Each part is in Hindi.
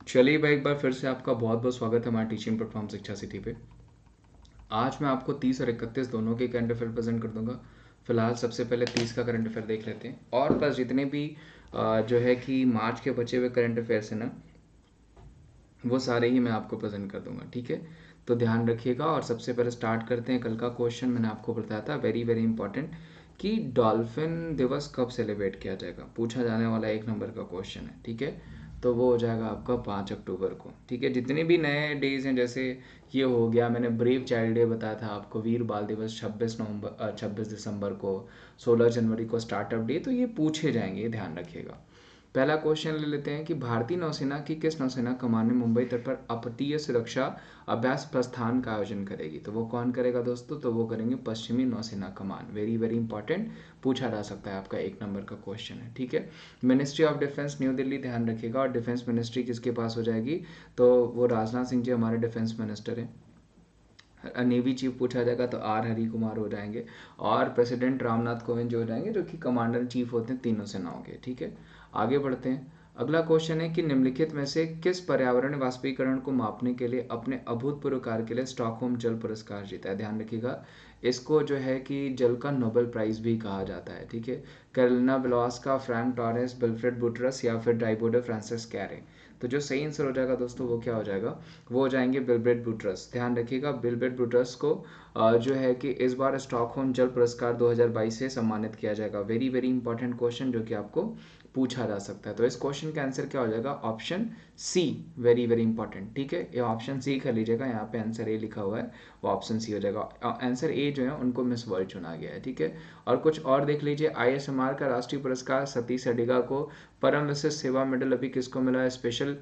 चलिए भाई, एक बार फिर से आपका बहुत बहुत स्वागत है हमारे टीचिंग प्लेटफॉर्म शिक्षा सिटी पे। आज मैं आपको 30 और 31 दोनों के करंट अफेयर प्रेजेंट कर दूंगा। फिलहाल सबसे पहले 30 का करंट अफेयर देख लेते हैं, और बस जितने भी जो है कि मार्च के बचे हुए करंट अफेयर्स हैं ना, वो सारे ही मैं आपको प्रेजेंट कर दूंगा। ठीक है, तो ध्यान रखिएगा। और सबसे पहले स्टार्ट करते हैं। कल का क्वेश्चन मैंने आपको बताया था, वेरी वेरी इंपॉर्टेंट, कि डॉल्फिन दिवस कब सेलिब्रेट किया जाएगा। पूछा जाने वाला 1 नंबर का क्वेश्चन है। ठीक है, तो वो हो जाएगा आपका 5 अक्टूबर को। ठीक है, जितने भी नए डेज हैं, जैसे ये हो गया, मैंने ब्रेव चाइल्ड डे बताया था आपको, वीर बाल दिवस 26 दिसंबर को, 16 जनवरी को स्टार्टअप डे, तो ये पूछे जाएंगे, ध्यान रखिएगा। पहला क्वेश्चन ले लेते हैं कि भारतीय नौसेना की किस नौसेना कमान ने मुंबई तट पर अपतटीय सुरक्षा अभ्यास प्रस्थान का आयोजन करेगी। तो वो कौन करेगा दोस्तों, तो वो करेंगे पश्चिमी नौसेना कमान। वेरी वेरी इंपॉर्टेंट, पूछा जा सकता है, आपका 1 नंबर का क्वेश्चन है। ठीक है, ministry of defence new Delhi, ध्यान रखिएगा। और डिफेंस मिनिस्ट्री किसके पास हो जाएगी, तो वो राजनाथ सिंह जी हमारे डिफेंस मिनिस्टर हैं। नेवी चीफ पूछा जाएगा तो आर हरी कुमार हो जाएंगे। और प्रेसिडेंट रामनाथ कोविंद जो हो जाएंगे, जो कि कमांडर इन चीफ होते हैं तीनों सेनाओं के। ठीक है, आगे बढ़ते हैं। अगला क्वेश्चन है कि निम्नलिखित में से किस पर्यावरण वाष्पीकरण को मापने के लिए अपने अभूतपूर्व कार्य के लिए स्टॉकहोम जल पुरस्कार जीता है। ध्यान रखिएगा, इसको जो है कि जल का नोबेल प्राइज भी कहा जाता है। ठीक है, कैरोलिना विलोस्का, फ्रैंक टॉरेस, विल्फ्रेड बुटरस या फिर डाइबोडो फ्रांसिस कैरे। तो जो सही आंसर हो जाएगा दोस्तों, वो क्या हो जाएगा, वो हो जाएंगे विल्फ्रेड बुटरस। ध्यान रखिएगा, विल्फ्रेड बुटरस को जो है कि इस बार स्टॉकहोम जल पुरस्कार 2022 से सम्मानित किया जाएगा। वेरी वेरी इंपॉर्टेंट क्वेश्चन, जो कि आपको पूछा जा सकता है। तो इस क्वेश्चन का आंसर क्या हो जाएगा, option C. Very very important. ठीक है, ये ऑप्शन सी कर लीजिएगा, यहाँ पे आंसर ए लिखा हुआ है, वो ऑप्शन सी हो जाएगा। आंसर ए जो है उनको मिस वर्ल्ड चुना गया है। ठीक है, और कुछ और देख लीजिए। आईएसएमआर का राष्ट्रीय पुरस्कार सतीश अडिगा को, परम विशिष्ट सेवा मेडल अभी किसको मिला है, स्पेशल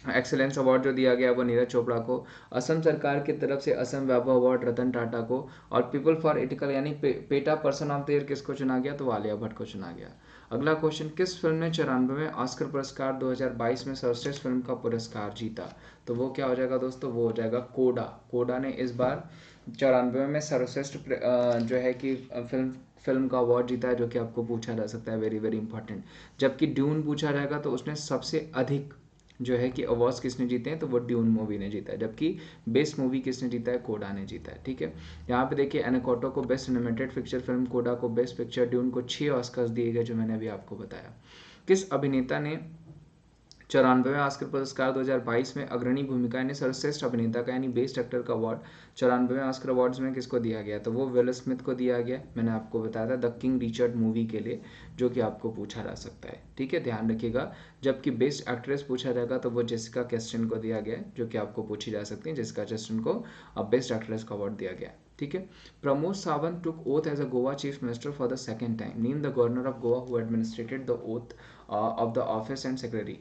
एक्सेलेंस अवार्ड जो दिया गया वो नीरज चोपड़ा को। असम सरकार की तरफ से असम वैभव अवार्ड रतन टाटा को। और पीपल फॉर एथिकल यानी PETA person of the year किसको चुना गया, तो आलिया भट्ट को चुना गया। अगला क्वेश्चन, किस फिल्म ने 94वें ऑस्कर पुरस्कार 2022 में सर्वश्रेष्ठ फिल्म का पुरस्कार जीता। तो वो क्या हो जाएगा दोस्तों, वो हो जाएगा कोडा। कोडा ने इस बार 94 में सर्वश्रेष्ठ जो है कि फिल्म का अवार्ड जीता है, जो कि आपको पूछा जा सकता है। Very very important. जबकि ड्यून पूछा जाएगा तो उसने सबसे अधिक जो है कि अवार्ड्स किसने जीते हैं, तो वो ड्यून मूवी ने जीता है। जबकि बेस्ट मूवी किसने जीता है, कोडा ने जीता है। ठीक है, यहाँ पे देखिए, एनाकोटा को बेस्ट एनिमेटेड पिक्चर फिल्म, कोडा को बेस्ट पिक्चर, ड्यून को 6 ऑस्कर्स दिए गए, जो मैंने अभी आपको बताया। किस अभिनेता ने 94वें ऑस्कर पुरस्कार 2022 में अग्रणी भूमिका यानी सर्वश्रेष्ठ अभिनेता का यानी बेस्ट एक्टर का अवार्ड 94वें ऑस्कर अवार्ड्स में किसको दिया गया, तो वो विल स्मिथ को दिया गया। मैंने आपको बताया था द किंग रिचर्ड मूवी के लिए, जो कि आपको पूछा जा सकता है। ठीक है, ध्यान रखिएगा। जबकि बेस्ट एक्ट्रेस पूछा जाएगा तो वो जेसिका चेस्टन को दिया गया, जो कि आपको पूछी जा सकती है। जेसिका चेस्टन को बेस्ट एक्ट्रेस का अवार्ड दिया गया। ठीक है, Pramod Sawant took oath as a Goa chief minister for the second time. Name the governor of Goa who administrated the oath of the office and secretary.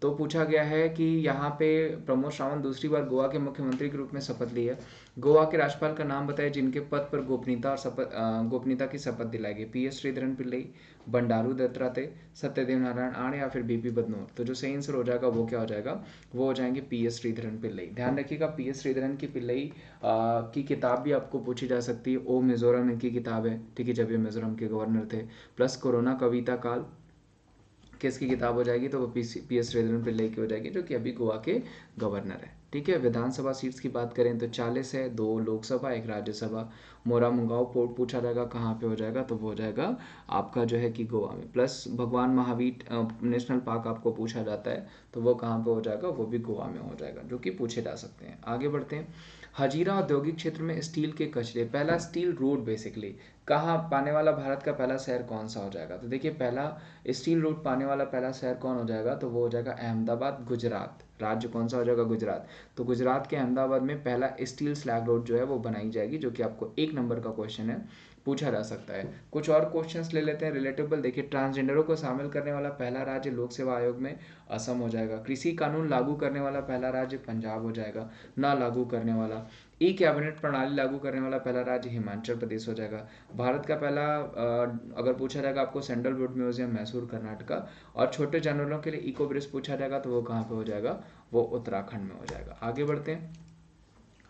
तो पूछा गया है कि यहाँ पे प्रमोद सावंत दूसरी बार गोवा के मुख्यमंत्री के रूप में शपथ ली है। गोवा के राज्यपाल का नाम बताए जिनके पद पर गोपनीयता की शपथ दिलाई गई। पीएस श्रीधरन पिल्लई, बंडारू दत्तात्रेय, सत्यदेव नारायण आर्य या फिर बीपी बदनोर। तो जो सही आंसर हो जाएगा वो क्या हो जाएगा, वो हो जाएंगे पीएस श्रीधरन पिल्लई। ध्यान रखिएगा, पीएस श्रीधरन की पिल्लई की किताब भी आपको पूछी जा सकती है। ओ मिजोरम इनकी किताब है। ठीक है, जब ये मिजोरम के गवर्नर थे। प्लस कोरोना कविता काल किसकी किताब हो जाएगी, तो वो पीएस श्रीधरन पिल्लई की हो जाएगी, जो कि अभी गोवा के गवर्नर है। ठीक है, विधानसभा सीट्स की बात करें तो 40 है, 2 लोकसभा 1 राज्यसभा। मोरा मुंगाव पोर्ट पूछा जाएगा कहाँ पे हो जाएगा, तो वो हो जाएगा आपका जो है कि गोवा में। प्लस भगवान महावीर नेशनल पार्क आपको पूछा जाता है, तो वो कहाँ पे हो जाएगा, वो भी गोवा में हो जाएगा, जो कि पूछे जा सकते हैं। आगे बढ़ते हैं। हजीरा औद्योगिक क्षेत्र में स्टील के कचरे, पहला स्टील रोड बेसिकली कहाँ पाने वाला भारत का पहला शहर कौन सा हो जाएगा, तो देखिए, पहला स्टील रोड पाने वाला पहला शहर कौन हो जाएगा, तो वो हो जाएगा अहमदाबाद, गुजरात। राज्य कौन सा हो जाएगा, गुजरात। तो गुजरात के अहमदाबाद में पहला स्टील स्लैग रोड जो है वो बनाई जाएगी, जो कि आपको 1 नंबर का क्वेश्चन है, पूछा जा सकता है। कुछ और क्वेश्चंस ले लेते हैं रिलेटेबल। देखिए, ट्रांसजेंडरों को शामिल करने वाला पहला राज्य लोक सेवा आयोग में असम हो जाएगा। कृषि कानून लागू करने वाला पहला राज्य पंजाब हो जाएगा। ना लागू करने वाला, ई कैबिनेट प्रणाली लागू करने वाला पहला राज्य हिमाचल प्रदेश हो जाएगा। भारत का पहला अगर पूछा जाएगा आपको central would museum Mysore Karnataka. और छोटे जानवरों के लिए इको ब्रिज पूछा जाएगा तो वो कहाँ पे हो जाएगा, वो उत्तराखंड में हो जाएगा। आगे बढ़ते हैं।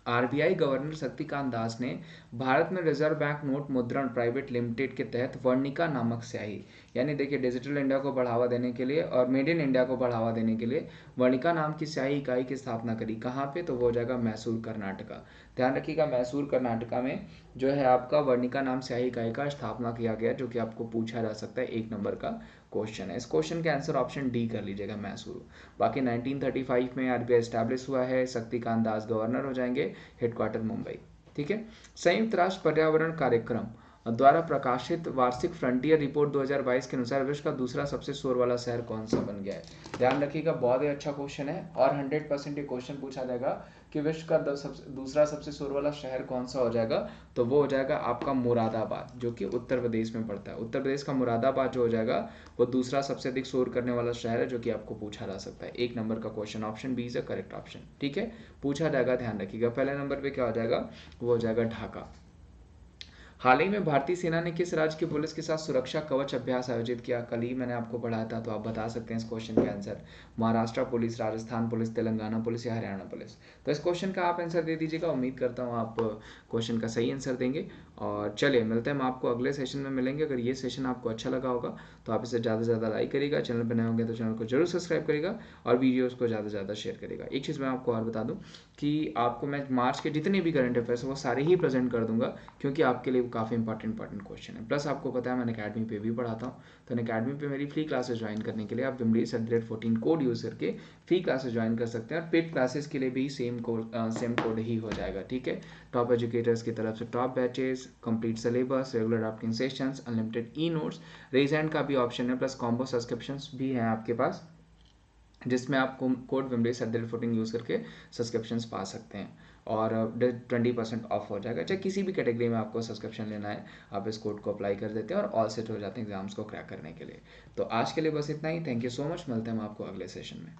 आरबीआई गवर्नर शक्तिकांत दास ने भारत में रिजर्व बैंक नोट मुद्रण प्राइवेट लिमिटेड के तहत वर्णिका नामक स्याही, यानी देखिए डिजिटल इंडिया को बढ़ावा देने के लिए और मेड इन इंडिया को बढ़ावा देने के लिए वर्णिका नाम की स्याही इकाई की स्थापना करी। कहाँ पे? तो वो हो जाएगा मैसूर कर्नाटका। ध्यान रखिएगा, मैसूर कर्नाटका में जो है आपका वर्णिका नाम स्याही इकाई का स्थापना किया गया, जो कि आपको पूछा जा सकता है, 1 नंबर का क्वेश्चन है। इस क्वेश्चन का आंसर ऑप्शन डी कर लीजिएगा, मैसूर। बाकी 1935 में आरबीआई एस्टैब्लिश हुआ है, शक्तिकांत दास गवर्नर हो जाएंगे, हेडक्वार्टर मुंबई। ठीक है। संयुक्त राष्ट्र पर्यावरण कार्यक्रम द्वारा प्रकाशित वार्षिक फ्रंटियर रिपोर्ट 2022 के अनुसार विश्व का दूसरा सबसे शोर वाला शहर कौन सा बन गया है? ध्यान रखिएगा, बहुत ही अच्छा क्वेश्चन है और 100% ये क्वेश्चन पूछा जाएगा कि विश्व का दूसरा सबसे शोर वाला शहर कौन सा हो जाएगा, तो वो हो जाएगा आपका मुरादाबाद, जो कि उत्तर प्रदेश में पड़ता है। उत्तर प्रदेश का मुरादाबाद जो हो जाएगा वो दूसरा सबसे अधिक शोर करने वाला शहर है, जो कि आपको पूछा जा सकता है। 1 नंबर का question, option B is a correct option. ठीक है, पूछा जाएगा, ध्यान रखिएगा। पहले नंबर पे क्या हो जाएगा? वो हो जाएगा ढाका। हाल ही में भारतीय सेना ने किस राज्य की पुलिस के साथ सुरक्षा कवच अभ्यास आयोजित किया? कल ही मैंने आपको पढ़ाया था, तो आप बता सकते हैं इस क्वेश्चन के answer. Maharashtra police, Rajasthan police, Telangana police या हरियाणा पुलिस? तो इस क्वेश्चन का आप आंसर दे दीजिएगा। उम्मीद करता हूँ आप क्वेश्चन का सही आंसर देंगे। और चलिए मिलते हैं, हम आपको अगले सेशन में मिलेंगे। अगर ये सेशन आपको अच्छा लगा होगा तो आप इसे ज़्यादा से ज़्यादा लाइक करिएगा, चैनल पर नए होंगे तो चैनल को जरूर सब्सक्राइब करिएगा और वीडियोज़ को ज़्यादा से ज़्यादा शेयर करिएगा। एक चीज़ मैं आपको और बता दूँ कि आपको मैं मार्च के जितने भी करंट अफेयर्स हैं वो सारे ही प्रेजेंट कर दूंगा, क्योंकि आपके लिए वो काफ़ी इंपॉर्टेंट क्वेश्चन है। प्लस आपको पता है मैं अकेडमी पे भी पढ़ाता हूँ, तो अकेडमी पे मेरी फ्री क्लासेस ज्वाइन करने के लिए आप विमलेश@14 कोड यूज़ करके फ्री क्लासेस ज्वाइन कर सकते हैं। और पेड क्लासेस के लिए भी सेम कोड ही हो जाएगा। ठीक है, टॉप एजुकेटर्स की तरफ से top batches, complete syllabus, regular drafting sessions, unlimited e notes, raise hand का भी ऑप्शन है, प्लस कॉम्बो सब्सक्रिप्शंस भी हैं आपके पास, जिसमें आप कोड विमलेश@14 यूज़ करके सब्सक्रिप्शंस पा सकते हैं और 20% ऑफ हो जाएगा। चाहे किसी भी कैटेगरी में आपको सब्सक्रिप्शन लेना है, आप इस कोड को अप्लाई कर देते हैं और ऑल सेट हो जाते हैं एग्जाम्स को क्रैक करने के लिए। तो आज के लिए बस इतना ही। थैंक यू सो मच, मिलते हैं हम आपको अगले सेशन में।